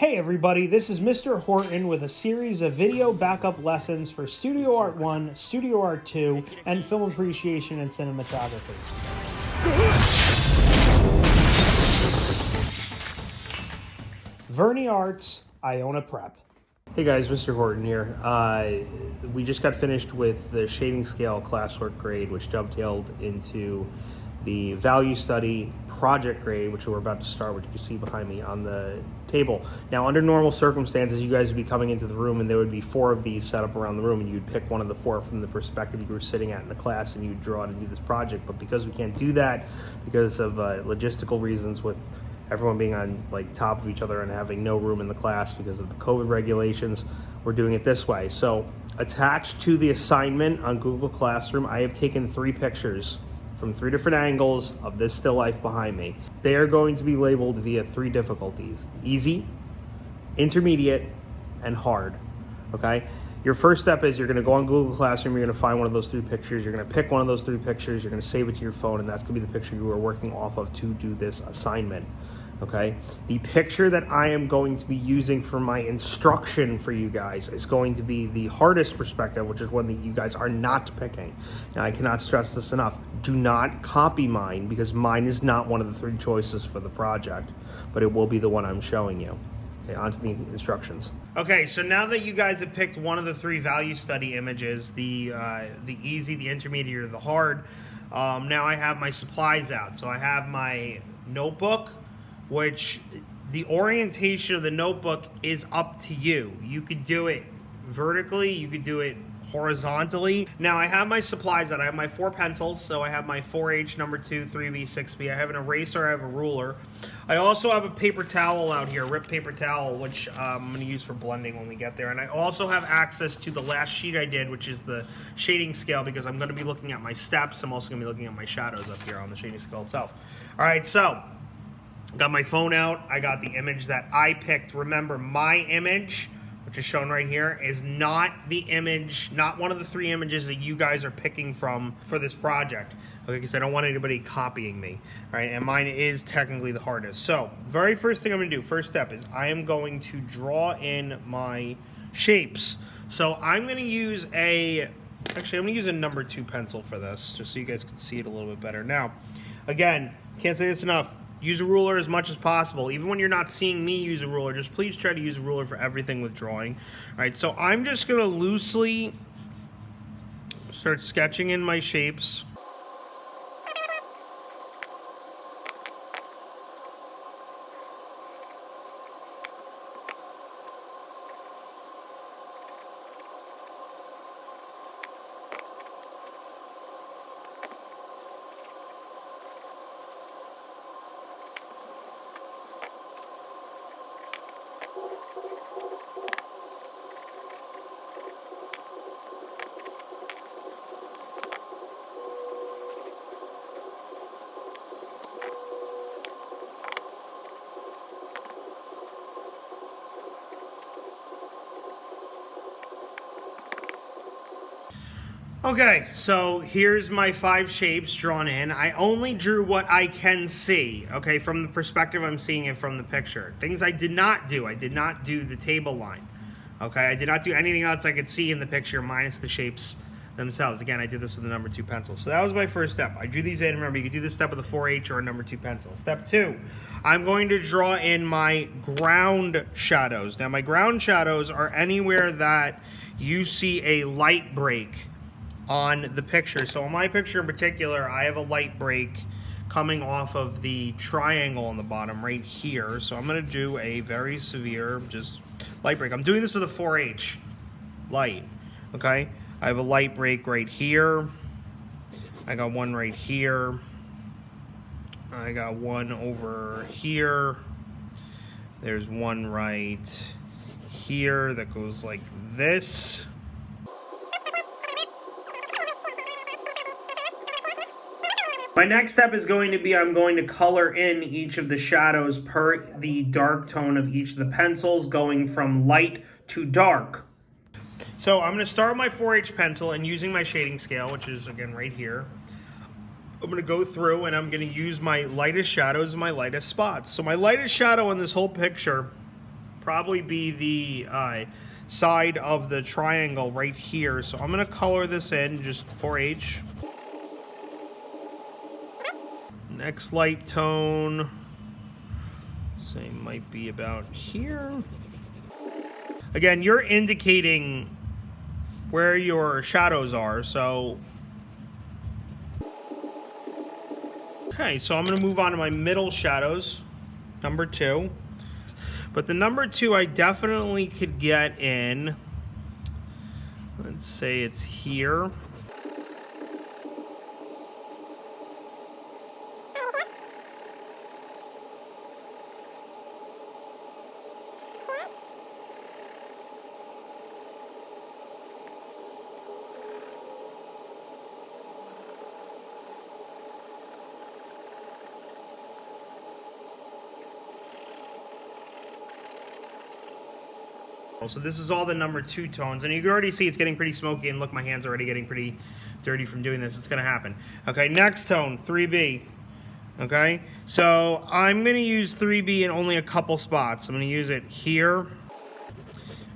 Hey everybody, this is Mr. Horton with a series of video backup lessons for Studio Art 1, Studio Art 2, and film appreciation and cinematography. Verney Arts, Iona Prep. Hey guys, Mr. Horton here. We just got finished with the shading scale classwork grade, which dovetailed into the value study project grade, which we're about to start, which you can see behind me on the table. Now, under normal circumstances, you guys would be coming into the room and there would be 4 of these set up around the room, and you'd pick one of the 4 from the perspective you were sitting at in the class, and you'd draw it and do this project. But because we can't do that, because of logistical reasons with everyone being on top of each other and having no room in the class because of the COVID regulations, we're doing it this way. So attached to the assignment on Google Classroom, I have taken 3 pictures from 3 different angles of this still life behind me. They are going to be labeled via 3 difficulties: easy, intermediate, and hard. Okay? Your first step is you're going to go on Google Classroom, you're going to find one of those 3 pictures, you're going to pick one of those 3 pictures, you're going to save it to your phone, and that's going to be the picture you are working off of to do this assignment. Okay? The picture that I am going to be using for my instruction for you guys is going to be the hardest perspective, which is one that you guys are not picking. Now, I cannot stress this enough. Do not copy mine, because mine is not one of the 3 choices for the project, but it will be the one I'm showing you. Okay, on to the instructions. Okay, so now that you guys have picked one of the 3 value study images, the easy, the intermediate, or the hard, now I have my supplies out. So I have my notebook, which the orientation of the notebook is up to you. You could do it vertically, you could do it horizontally. Now I have my supplies out. I have my 4 pencils, so I have my 4H, number 2, 3B, 6B. I have an eraser, I have a ruler. I also have a paper towel out here, ripped paper towel, which I'm going to use for blending when we get there. And I also have access to the last sheet I did, which is the shading scale, because I'm going to be looking at my steps. I'm also going to be looking at my shadows up here on the shading scale itself. All right, so got my phone out. I got the image that I picked. Remember, my image, which is shown right here, is not the image, not one of the 3 images that you guys are picking from for this project. Okay, because I don't want anybody copying me. All right, and mine is technically the hardest. So, very first thing I'm going to do, first step, is I am going to draw in my shapes. So I'm going to use I'm going to use a number 2 pencil for this, just so you guys can see it a little bit better. Now, again, can't say this enough. Use a ruler as much as possible. Even when you're not seeing me use a ruler, just please try to use a ruler for everything with drawing. All right, so I'm just going to loosely start sketching in my shapes. Okay, so here's my 5 shapes drawn in. I only drew what I can see, okay, from the perspective I'm seeing it from the picture. Things I did not do the table line, okay? I did not do anything else I could see in the picture minus the shapes themselves. Again, I did this with a number 2 pencil. So that was my first step. I drew these in. Remember, you could do this step with a 4H or a number 2 pencil. Step 2, I'm going to draw in my ground shadows. Now, my ground shadows are anywhere that you see a light break on the picture. So in my picture in particular, I have a light break coming off of the triangle on the bottom right here. So I'm going to do a very severe just light break. I'm doing this with a 4H light, okay? I have a light break right here. I got one right here. I got one over here. There's one right here that goes like this. My next step is going to be I'm going to color in each of the shadows per the dark tone of each of the pencils, going from light to dark. So I'm going to start with my 4H pencil and using my shading scale, which is again right here. I'm going to go through and I'm going to use my lightest shadows and my lightest spots. So my lightest shadow in this whole picture probably be the side of the triangle right here. So I'm going to color this in just 4H. Next light tone, say might be about here. Again, you're indicating where your shadows are, so. Okay, so I'm gonna move on to my middle shadows, number 2. But the number 2 I definitely could get in, let's say it's here. So this is all the number 2 tones, and you can already see it's getting pretty smoky, and look, my hand's already getting pretty dirty from doing this. It's gonna happen. Okay, next tone, 3B. Okay, so I'm gonna use 3B in only a couple spots. I'm gonna use it here,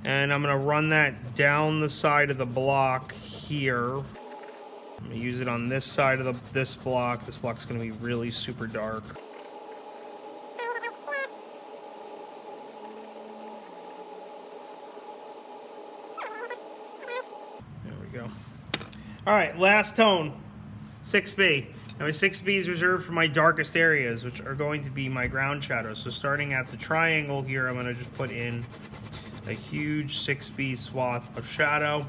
and I'm gonna run that down the side of the block here. I'm gonna use it on this side of this block. This block's gonna be really super dark. All right, last tone, 6B. Now my 6B is reserved for my darkest areas, which are going to be my ground shadows. So starting at the triangle here, I'm gonna just put in a huge 6B swath of shadow.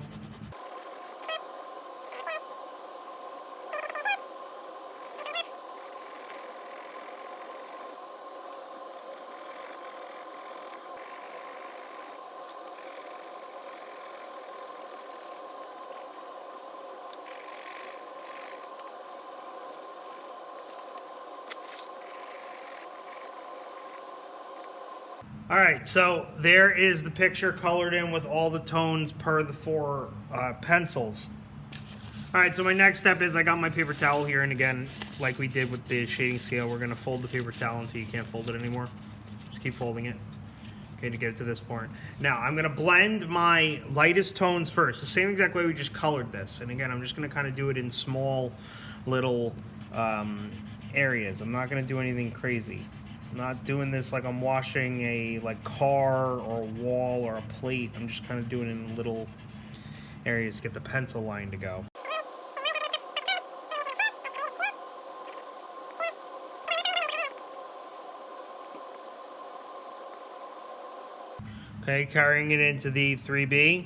All right, so there is the picture colored in with all the tones per the 4 pencils. All right, so my next step is I got my paper towel here, and again, like we did with the shading scale, we're gonna fold the paper towel until you can't fold it anymore. Just keep folding it, okay, to get it to this point. Now, I'm gonna blend my lightest tones first, the same exact way we just colored this. And again, I'm just gonna kind of do it in small little areas. I'm not gonna do anything crazy. I'm not doing this like I'm washing a car or a wall or a plate. I'm just kind of doing it in little areas to get the pencil line to go. Okay, carrying it into the 3B.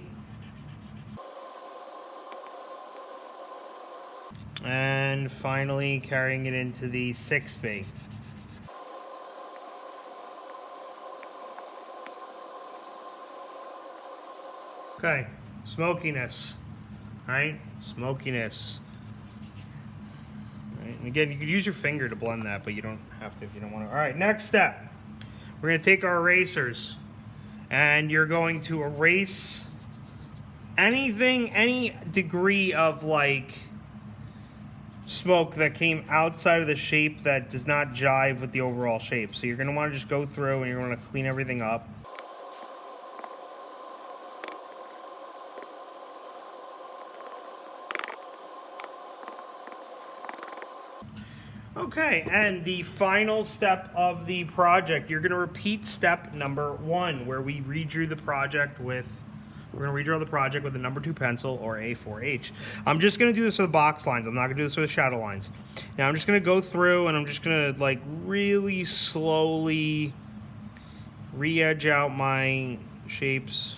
And finally carrying it into the 6B. Okay, smokiness, right? Smokiness. Right? And again, you could use your finger to blend that, but you don't have to if you don't want to. All right, next step. We're going to take our erasers, and you're going to erase anything, any degree of smoke that came outside of the shape that does not jive with the overall shape. So you're going to want to just go through and you're going to clean everything up. Okay, and the final step of the project, you're going to repeat step number 1, where we redrew the project with, we're going to redraw the project with a number 2 pencil or A4H. I'm just going to do this with the box lines. I'm not going to do this with the shadow lines. Now I'm just going to go through and I'm just going to really slowly re-edge out my shapes.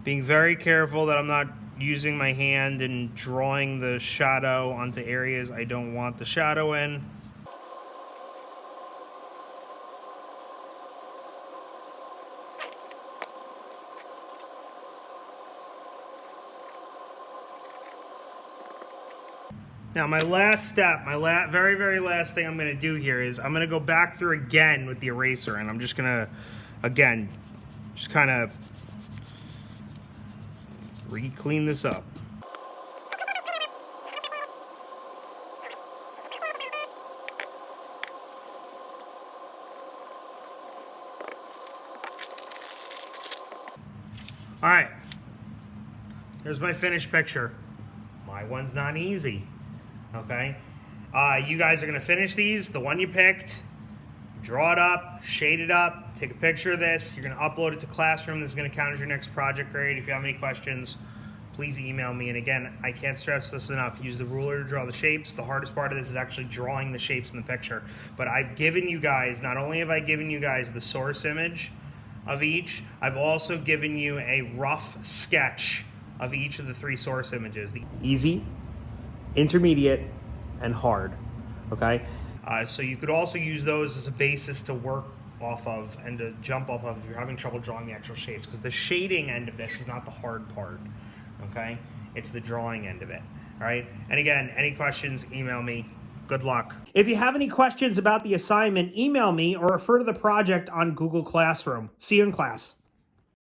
Being very careful that I'm not using my hand and drawing the shadow onto areas I don't want the shadow in. Now my last step, my very, very last thing I'm going to do here is I'm going to go back through again with the eraser, and I'm just going to, again, just kind of re-clean this up. All right, here's my finished picture. My one's not easy, okay? You guys are gonna finish these, the one you picked, draw it up, shade it up, take a picture of this. You're gonna upload it to Classroom. This is gonna count as your next project grade. If you have any questions, please email me. And again, I can't stress this enough. Use the ruler to draw the shapes. The hardest part of this is actually drawing the shapes in the picture. But I've given you guys, not only have I given you guys the source image of each, I've also given you a rough sketch of each of the 3 source images. The easy, intermediate, and hard, okay? So you could also use those as a basis to work off of and to jump off of if you're having trouble drawing the actual shapes, because the shading end of this is not the hard part, okay? It's the drawing end of it, all right? And again, any questions, email me. Good luck. If you have any questions about the assignment, email me or refer to the project on Google Classroom. See you in class.